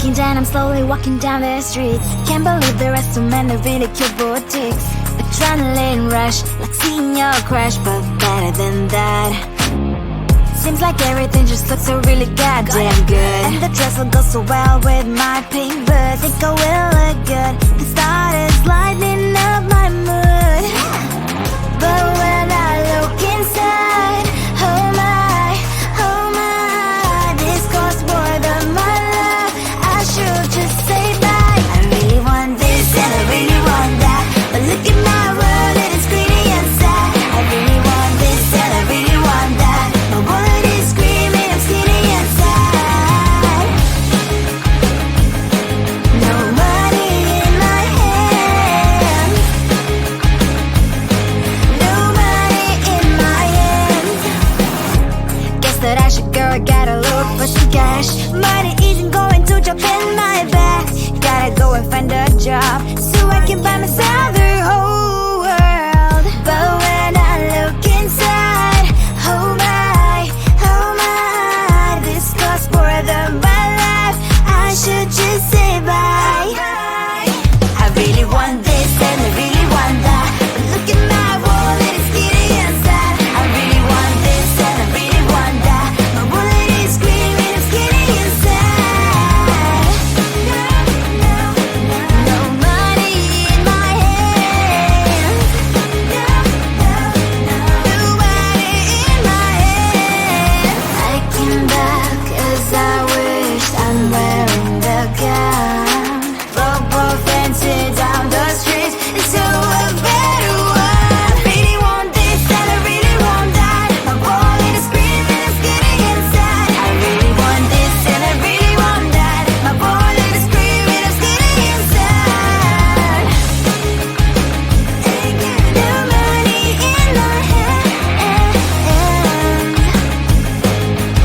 Looking down, I'm slowly walking down the streets. Can't believe the rest of men are really cute boutiques. Adrenaline rush, like seeing your crush, but better than that. Seems like everything just looks so really goddamn good. And the dress will go so well with my pink boots. Think I will look good. The start is lighting up my mood. But when I look inside, oh my, this costs more than my love. I should just say bye. I really want this and I really want that, but look at my world, it is greedy and sad. I really want this and I really want that. My wallet is screaming, I'm skinny and sad. No money in my hand, no money in my hand. Guess that I should go, I gotta look for some cash. Money isn't going to jump in my bag. Gotta go and find a job so I can buy myself the whole world. But when I look inside, oh my, this costs more than my life. I should just say bye. I really want this and I really want that, but look at my wallet, it's skinny and sad. I really want this and I really want that. My wallet is screaming, I'm skinny and sad. No money in my hand, no money in my hand. I came back as I wished, I'm wearing the gown. Robo fancy down the streets into a better one. Really want this and I really want that. My wallet is screaming, I'm skinny inside. I really want this and I really want that. My wallet is screaming, I'm skinny inside. No money in my hand,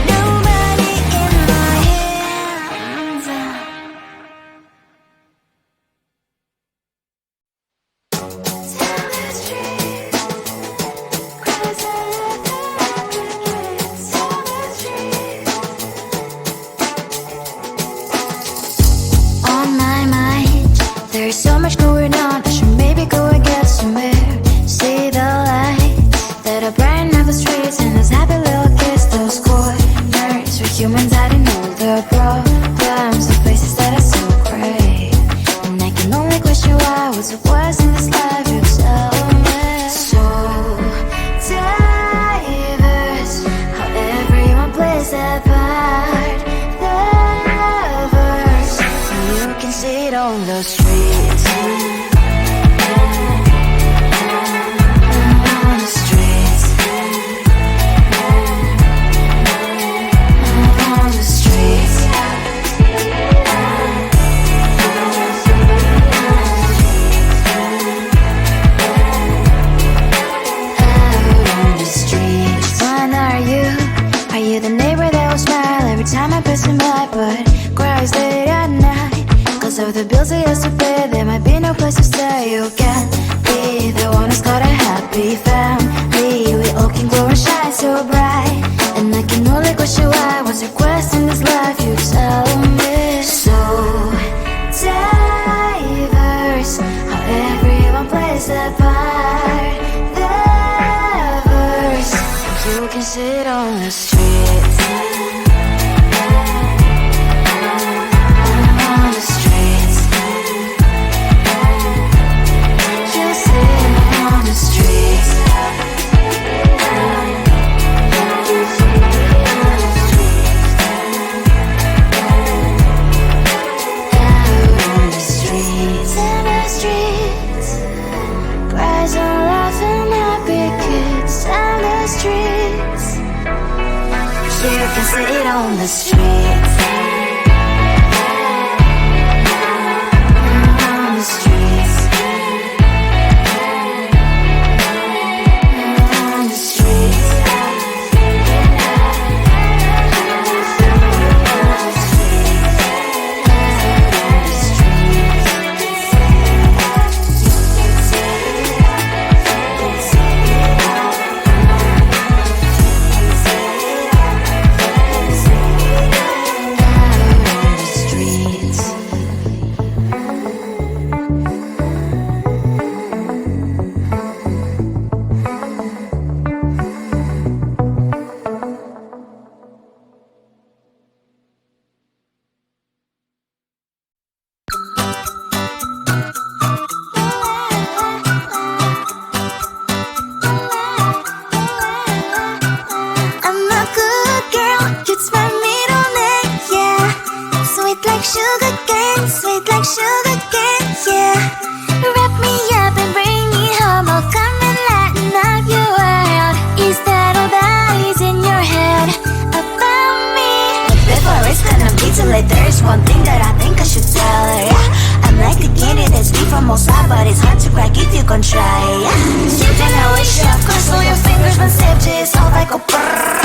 no money in my hands. On my mind, there's so much going on. I should maybe go and get some air. See the light that are brighten up the streets, and those happy little kids, those corners where humans hiding all the problems, the places that are so great. And I can only question why, what's the worst in this life, you tell me. So diverse, how everyone plays their part. Lovers, you can see it on the streets. On the streets. On the streets. Out on the streets. When are you? Are you the neighbor that will smile every time I pass him by, but cries late at night? Cause of the bills he has to pay, there might be no place to stay. You can't be the one who's got a happy family. We all can glow and shine so bright, and I can only question why, what's your quest in this life, you tell me. So diverse, how everyone plays their part. Lovers, you can sit on the streets. On the streets. You sit on the streets. Out on the streets. In the streets. Cries and laughing, happy kids. Down the streets. You can see it on the streets. On the streets. On the streets. like sugar cane, sweet like sugar cane, yeah. Wrap me up and bring me home, I'll come and lighten up your world. Is that all that is in your head about me? But before it's gonna be too late, there's one thing that I think I should tell her, yeah. I'm like the candy that's deep from outside, but it's hard to crack if you can try, yeah. Shifting how we shove, cross all your fingers when safety is off, I go brrrr.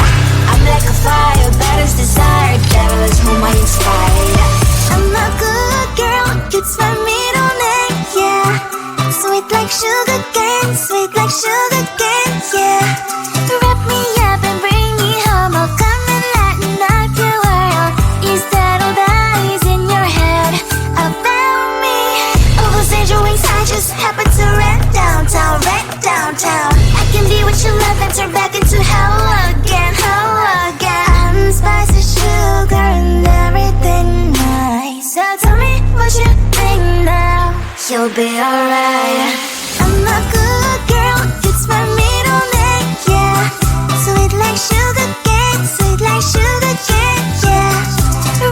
I'm like a fire, baddest desire, devil is whom I inspire, yeah. I'm a good girl, it's my middle name, yeah. Sweet like sugar cane, sweet like sugar cane, yeah. Wrap me up and bring me home, I'll come and lighten up your world. Is that all that is in your head about me? All those angel wings I just happen to rent downtown, I can be what you love and turn back into hell again, I'm spicy sugar and everything nice. So tell me what you think now, you'll be alright. I'm a good girl, it's my middle name, yeah. Sweet like sugar cane, sweet like sugar cane, yeah.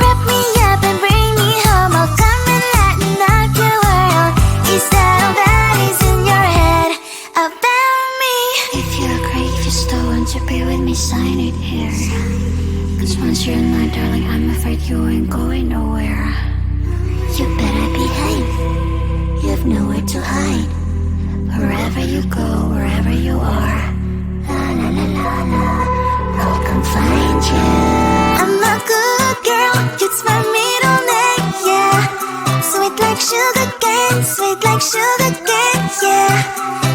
Wrap me up and bring me home, I'll come and lighten up your world. Is that all that is in your head about me? If you agree, if you still want to be with me, sign it here. Cause once you're in my darling, I'm afraid you ain't going nowhere. You better behave, you have nowhere to hide. Wherever you go, wherever you are, la la la la la, I'll come find you. I'm a good girl, it's my middle name, yeah. Sweet like sugar cane, sweet like sugar cane, yeah.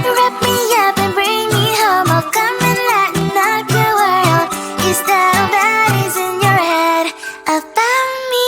Wrap me up and bring me home, I'll come and lighten up your world. Is that all that is in your head about me?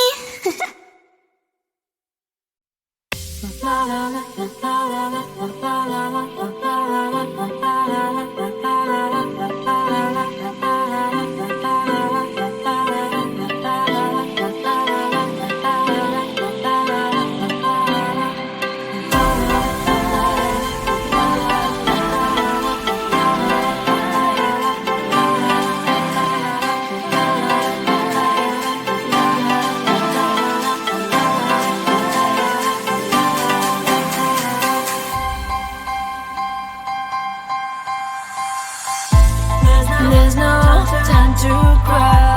There's no time to cry.